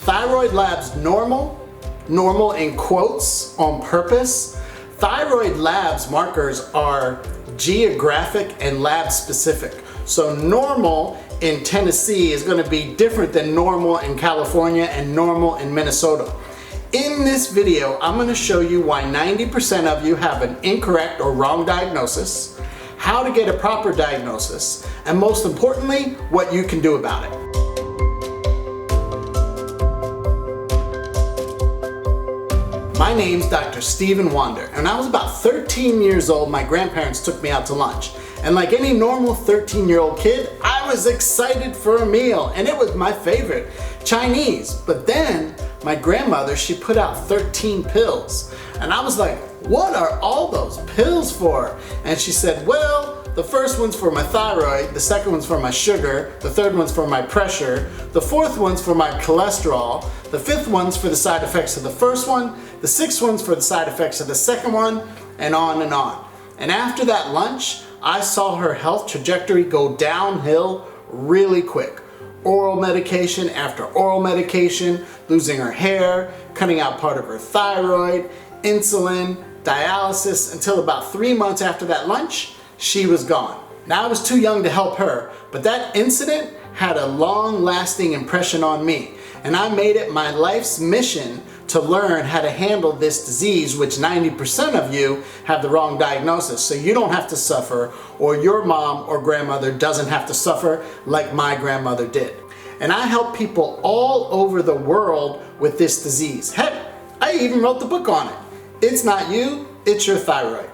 Thyroid Labs normal in quotes on purpose. Thyroid Labs markers are geographic and lab specific. So normal in Tennessee is going to be different than normal in California and normal in Minnesota. In this video, I'm going to show you why 90% of you have an incorrect or wrong diagnosis, how to get a proper diagnosis, and most importantly, what you can do about it. My name's Dr. Stephen Wander, and when I was about 13 years old, my grandparents took me out to lunch. And like any normal 13-year-old kid, I was excited for a meal, and it was my favorite, Chinese. But then my grandmother, she put out 13 pills. And I was like, what are all those pills for? And she said, well, the first one's for my thyroid, the second one's for my sugar, the third one's for my pressure, the fourth one's for my cholesterol, the fifth one's for the side effects of the first one, the sixth one's for the side effects of the second one, and on and on. And after that lunch, I saw her health trajectory go downhill really quick. Oral medication after oral medication, losing her hair, cutting out part of her thyroid, insulin, dialysis, until about 3 months after that lunch, she was gone. Now I was too young to help her, but that incident had a long-lasting impression on me, and I made it my life's mission to learn how to handle this disease, which 90% of you have the wrong diagnosis, so you don't have to suffer, or your mom or grandmother doesn't have to suffer like my grandmother did. And I help people all over the world with this disease. Heck, I even wrote the book on it. It's not you, it's your thyroid.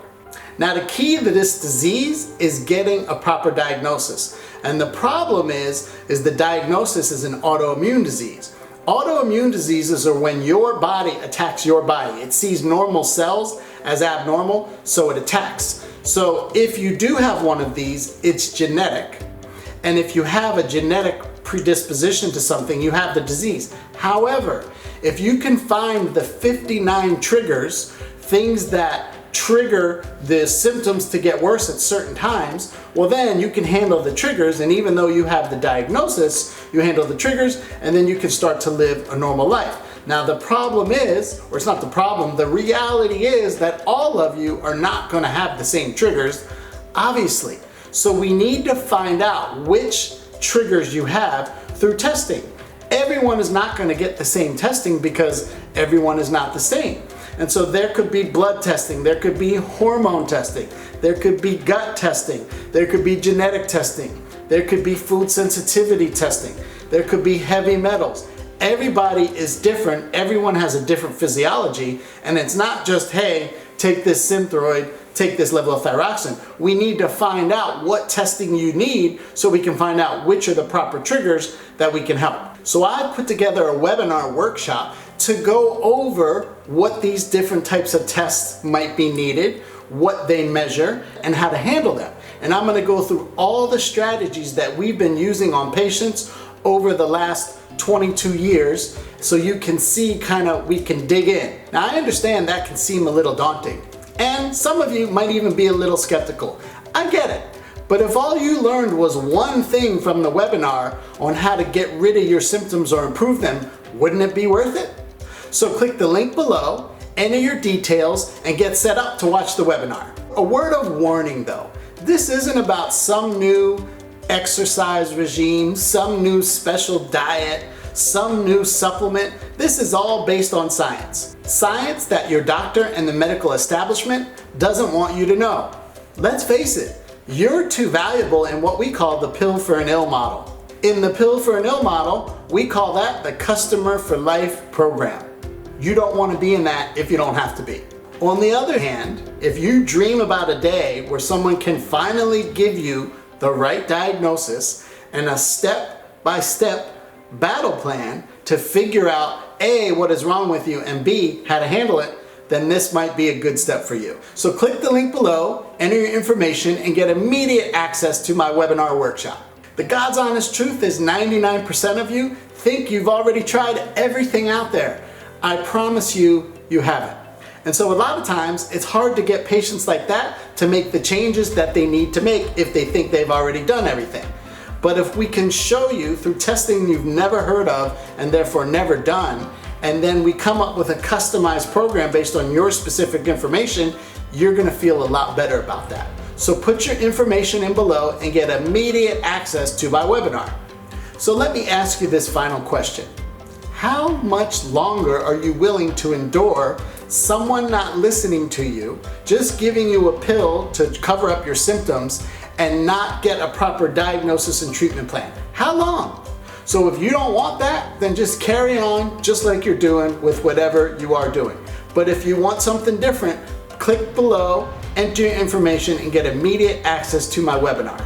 Now the key to this disease is getting a proper diagnosis. And the problem is the diagnosis is an autoimmune disease. Autoimmune diseases are when your body attacks your body. It sees normal cells as abnormal, so it attacks. So if you do have one of these, it's genetic. And if you have a genetic predisposition to something, you have the disease. However, if you can find the 59 triggers, things that trigger the symptoms to get worse at certain times, well then you can handle the triggers, and even though you have the diagnosis, you handle the triggers, and then you can start to live a normal life. Now the problem is, or it's not the problem, the reality is that all of you are not going to have the same triggers, obviously. So we need to find out which triggers you have through testing. Everyone is not going to get the same testing because everyone is not the same. And so there could be blood testing, there could be hormone testing, there could be gut testing, there could be genetic testing, there could be food sensitivity testing, there could be heavy metals. Everybody is different, everyone has a different physiology, and it's not just, hey, take this Synthroid, take this level of thyroxine. We need to find out what testing you need so we can find out which are the proper triggers that we can help. So I put together a webinar workshop to go over what these different types of tests might be needed, what they measure, and how to handle them. And I'm going to go through all the strategies that we've been using on patients over the last 22 years so you can see we can dig in. Now I understand that can seem a little daunting, and some of you might even be a little skeptical. I get it. But if all you learned was one thing from the webinar on how to get rid of your symptoms or improve them, wouldn't it be worth it? So click the link below, enter your details, and get set up to watch the webinar. A word of warning though, this isn't about some new exercise regime, some new special diet, some new supplement. This is all based on science. Science that your doctor and the medical establishment doesn't want you to know. Let's face it, you're too valuable in what we call the pill for an ill model. In the pill for an ill model, we call that the customer for life program. You don't want to be in that if you don't have to be. On the other hand, if you dream about a day where someone can finally give you the right diagnosis and a step-by-step battle plan to figure out A, what is wrong with you, and B, how to handle it, then this might be a good step for you. So click the link below, enter your information, and get immediate access to my webinar workshop. The God's honest truth is 99% of you think you've already tried everything out there. I promise you, you haven't. And so a lot of times it's hard to get patients like that to make the changes that they need to make if they think they've already done everything. But if we can show you through testing you've never heard of and therefore never done, and then we come up with a customized program based on your specific information, you're gonna feel a lot better about that. So put your information in below and get immediate access to my webinar. So let me ask you this final question. How much longer are you willing to endure someone not listening to you, just giving you a pill to cover up your symptoms and not get a proper diagnosis and treatment plan? How long? So if you don't want that, then just carry on just like you're doing with whatever you are doing. But if you want something different, click below, enter your information, and get immediate access to my webinar.